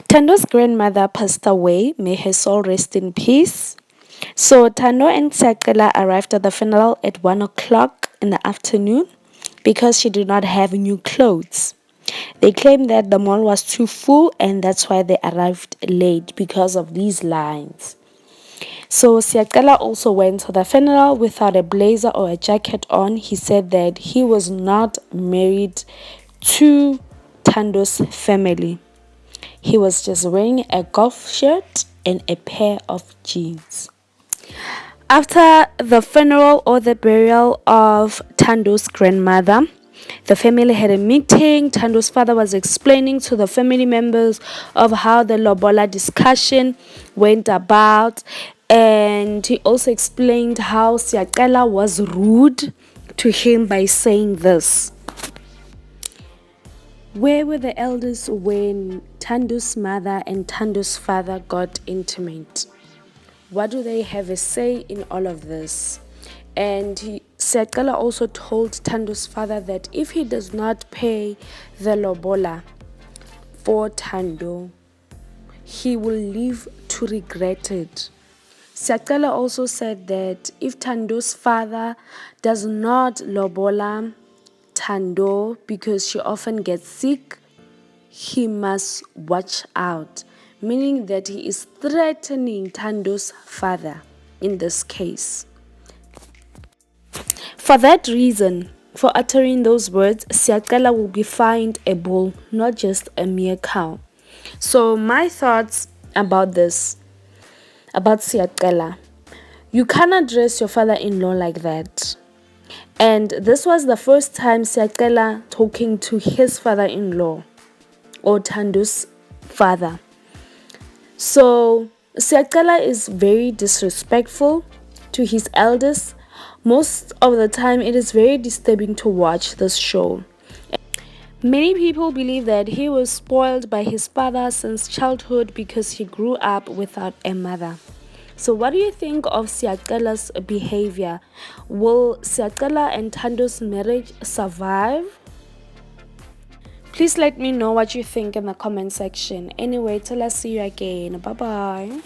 Thando's grandmother passed away. May her soul rest in peace. So Thando and Siyacela arrived at the funeral at 1 o'clock in the afternoon because she did not have new clothes. They claimed that the mall was too full and that's why they arrived late because of these lines. So Siyacela also went to the funeral without a blazer or a jacket on. He said that he was not married to Thando's family. He was just wearing a golf shirt and a pair of jeans. After the funeral or the burial of Thando's grandmother, the family had a meeting. Thando's father was explaining to the family members of how the lobola discussion went about, and he also explained how Siyacela was rude to him by saying this. Where were the elders when Thando's mother and Thando's father got intimate? What do they have a say in all of this? And Siyacela also told Thando's father that if he does not pay the lobola for Thando, he will live to regret it. Siyacela also said that if Thando's father does not lobola Thando because she often gets sick, he must watch out, meaning that he is threatening Thando's father in this case. For that reason, for uttering those words, Siyacela will be fined a bull, not just a mere cow. So my thoughts about this, about Siyacela: you cannot address your father-in-law like that. And this was the first time Siyacela talking to his father-in-law or Thando's father. So Siyacela is very disrespectful to his elders. Most of the time it is very disturbing to watch this show. Many people believe that he was spoiled by his father since childhood because he grew up without a mother. So what do you think of Siyacela's behavior? Will Siyacela and Thando's marriage survive? Please let me know what you think in the comment section. Anyway, till I see you again. Bye bye.